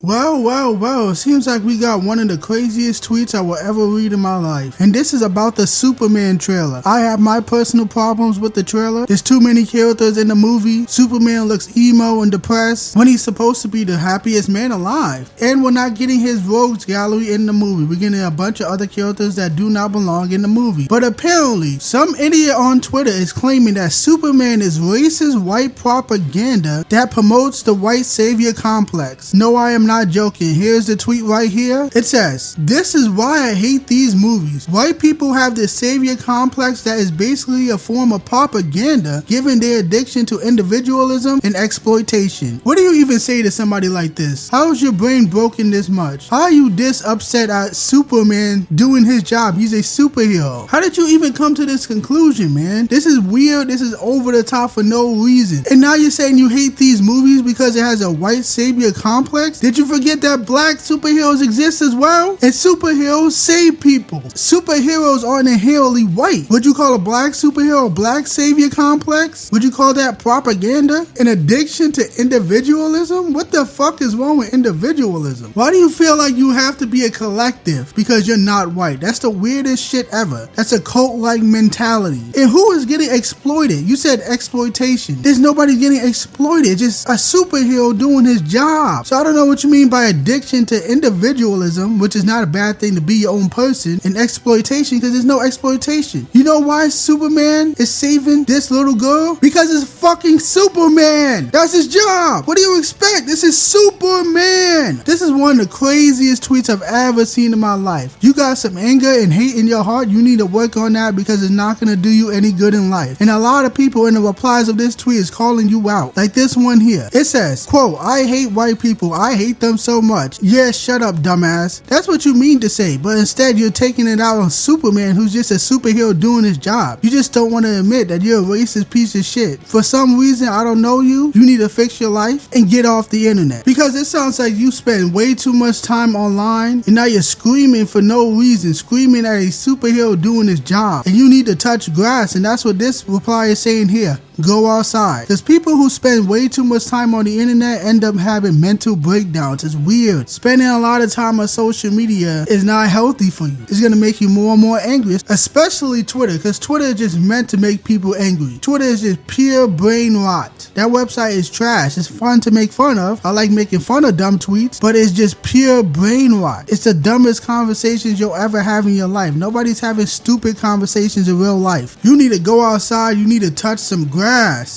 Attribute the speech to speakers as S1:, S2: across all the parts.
S1: Well, seems like we got one of the craziest tweets I will ever read in my life. And this is about the Superman trailer. I have my personal problems with the trailer. There's too many characters in the movie. Superman looks emo and depressed when he's supposed to be the happiest man alive. And we're not getting his rogues gallery in the movie. We're getting a bunch of other characters that do not belong in the movie. But apparently, some idiot on Twitter is claiming that Superman is racist white propaganda that promotes the white savior complex. No, I am not joking. Here's the tweet right here. It says, "This is why I hate these movies. White people have this savior complex that is basically a form of propaganda given their addiction to individualism and exploitation." What do you even say to somebody like this? How is your brain broken this much? How are you this upset at Superman doing his job? He's a superhero. How did you even come to this conclusion, man? This is weird. This is over the top for no reason. And now you're saying you hate these movies because it has a white savior complex? Did you forget that black superheroes exist as well? And superheroes save people. Superheroes aren't inherently white. Would you call a black superhero a black savior complex? Would you call that propaganda? An addiction to individualism? What the fuck is wrong with individualism? Why do you feel like you have to be a collective because you're not white? That's the weirdest shit ever. That's a cult-like mentality. And who is getting exploited? You said exploitation. There's nobody getting exploited. Just a superhero doing his job. So I don't know what you mean by addiction to individualism, which is not a bad thing to be your own person, and exploitation, because there's no exploitation. You know why Superman is saving this little girl? Because it's fucking Superman. That's his job. What do you expect? This is Superman. This is one of the craziest tweets I've ever seen in my life. You got some anger and hate in your heart, you need to work on that because it's not going to do you any good in life. And a lot of people in the replies of this tweet is calling you out. Like this one here. It says, quote, "I hate white people. I hate them so much." Yeah, shut up, dumbass. That's what you mean to say, but instead you're taking it out on Superman, who's just a superhero doing his job. You just don't want to admit that you're a racist piece of shit. For some reason, I don't know you. You need to fix your life and get off the internet. Because it sounds like you spend way too much time online and now you're screaming for no reason, screaming at a superhero doing his job. And you need to touch grass, and that's what this reply is saying here. Go outside. Because people who spend way too much time on the internet end up having mental breakdowns. It's weird. Spending a lot of time on social media is not healthy for you. It's going to make you more and more angry, especially Twitter, because Twitter is just meant to make people angry. Twitter is just pure brain rot. That website is trash. It's fun to make fun of. I like making fun of dumb tweets, but it's just pure brain rot. It's the dumbest conversations you'll ever have in your life. Nobody's having stupid conversations in real life. You need to go outside. You need to touch some grass.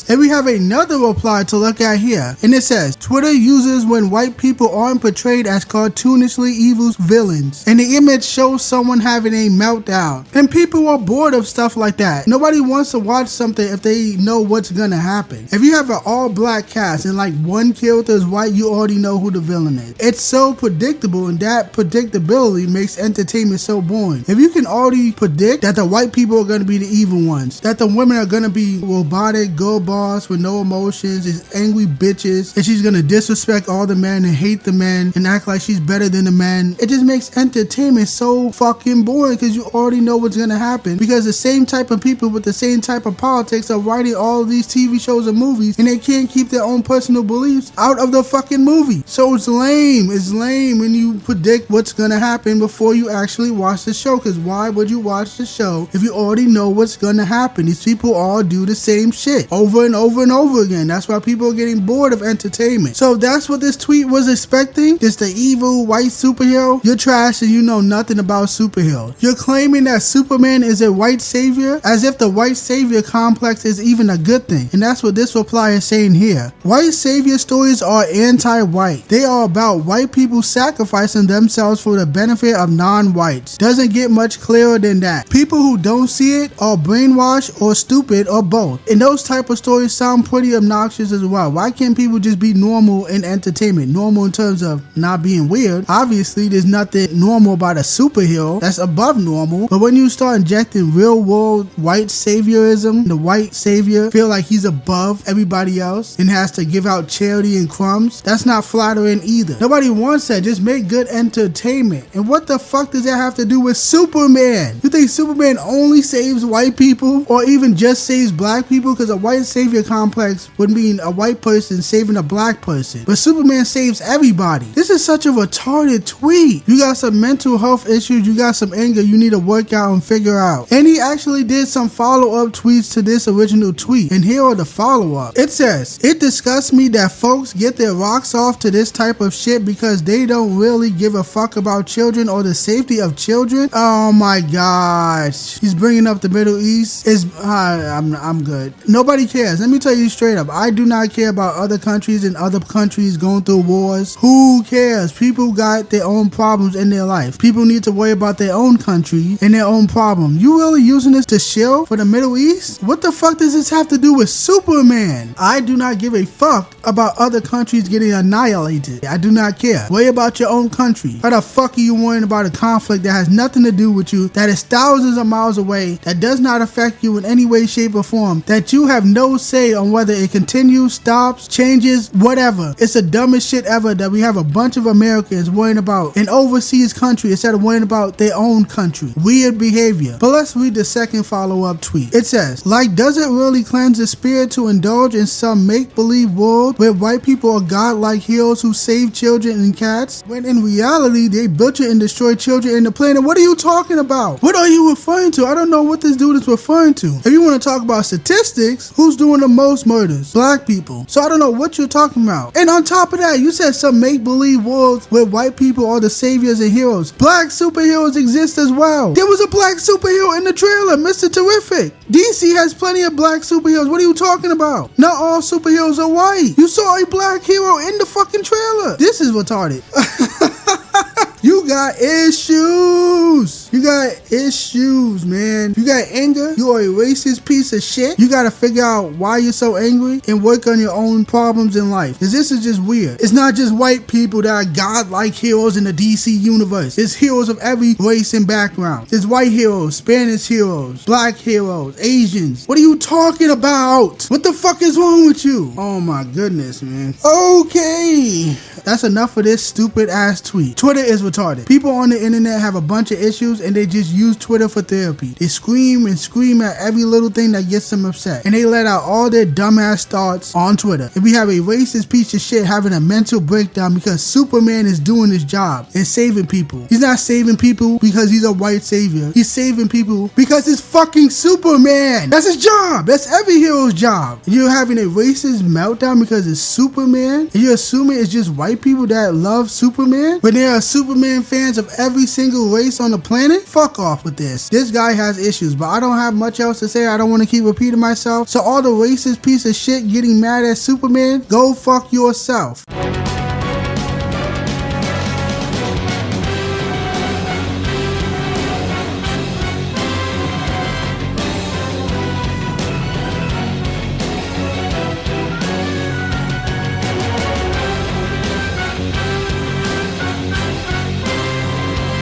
S1: And we have another reply to look at here, and it says, "Twitter users when white people aren't portrayed as cartoonishly evil villains, and the image shows someone having a meltdown." And people are bored of stuff like that. Nobody wants to watch something if they know what's gonna happen. If you have an all-black cast and like one character is white, you already know who the villain is. It's so predictable, and that predictability makes entertainment so boring. If you can already predict that the white people are gonna be the evil ones, that the women are gonna be robotic girl boss with no emotions, is angry bitches, and she's gonna disrespect all the men and hate the men and act like she's better than the men. It just makes entertainment so fucking boring because you already know what's gonna happen, because the same type of people with the same type of politics are writing all of these TV shows and movies, and they can't keep their own personal beliefs out of the fucking movie. So it's lame. It's lame when you predict what's gonna happen before you actually watch the show, because why would you watch the show if you already know what's gonna happen? These people all do the same shit over and over and over again. That's why people are getting bored of entertainment. So that's what this tweet was expecting. Just the evil white superhero. You're trash and you know nothing about superheroes. You're claiming that Superman is a white savior as if the white savior complex is even a good thing. And that's what this reply is saying here. White savior stories are anti-white. They are about white people sacrificing themselves for the benefit of non-whites. Doesn't get much clearer than that. People who don't see it are brainwashed or stupid or both. And those type of stories sound pretty obnoxious as well. Why can't people just be normal in entertainment? Normal in terms of not being weird. Obviously, there's nothing normal about a superhero. That's above normal. But when you start injecting real world white saviorism, the white savior feel like he's above everybody else and has to give out charity and crumbs, that's not flattering either. Nobody wants that. Just make good entertainment. And what the fuck does that have to do with Superman? You think Superman only saves white people or even just saves black people? because a white savior complex would mean a white person saving a black person. But Superman saves everybody. This is such a retarded tweet. You got some mental health issues, you got some anger you need to work out and figure out. And he actually did some follow-up tweets to this original tweet. And here are the follow-up. It says, "It disgusts me that folks get their rocks off to this type of shit because they don't really give a fuck about children or the safety of children." Oh my gosh. He's bringing up the Middle East. I'm good. Nobody cares. Let me tell you straight up. I do not care about other countries and other countries going through wars. Who cares? People got their own problems in their life. People need to worry about their own country and their own problem. You really using this to shield for the Middle East? What the fuck does this have to do with Superman? I do not give a fuck about other countries getting annihilated. I do not care. Worry about your own country. How the fuck are you worrying about a conflict that has nothing to do with you, that is thousands of miles away, that does not affect you in any way, shape, or form, that you have no say on whether it continues, stops, changes, whatever? It's the dumbest shit ever that we have a bunch of Americans worrying about an overseas country instead of worrying about their own country. Weird behavior. But let's read the second follow-up tweet. It says, "Like, does it really cleanse the spirit to indulge in some make-believe world where white people are godlike heroes who save children and cats, when in reality they butcher and destroy children in the planet?" What are you talking about? What are you referring to? I don't know what this dude is referring to. If you want to talk about statistics, who's doing the most murders? Black people. So I don't know what you're talking about. And on top of that, you said some make-believe worlds where white people are the saviors and heroes. Black superheroes exist as well. There was a black superhero in the trailer, Mr. Terrific. DC has plenty of black superheroes. What are you talking about? Not all superheroes are white. You saw a black hero in the fucking trailer. This is retarded. You got issues. You got issues, man. You got anger. You are a racist piece of shit. You got to figure out why you're so angry and work on your own problems in life. Because this is just weird. It's not just white people that are godlike heroes in the DC universe. It's heroes of every race and background. There's white heroes, Spanish heroes, black heroes, Asians. What are you talking about? What the fuck is wrong with you? Oh my goodness, man. Okay. That's enough of this stupid ass tweet. Twitter is retarded. People on the internet have a bunch of issues and they just use Twitter for therapy. They scream and scream at every little thing that gets them upset. And they let out all their dumbass thoughts on Twitter. And we have a racist piece of shit having a mental breakdown because Superman is doing his job and saving people. He's not saving people because he's a white savior. He's saving people because it's fucking Superman. That's his job. That's every hero's job. And you're having a racist meltdown because it's Superman? And you're assuming it's just white people that love Superman? When there are Superman fans of every single race on the planet? Fuck off with this. This guy has issues, but I don't have much else to say. I don't want to keep repeating myself. So all the racist piece of shit getting mad at Superman, go fuck yourself.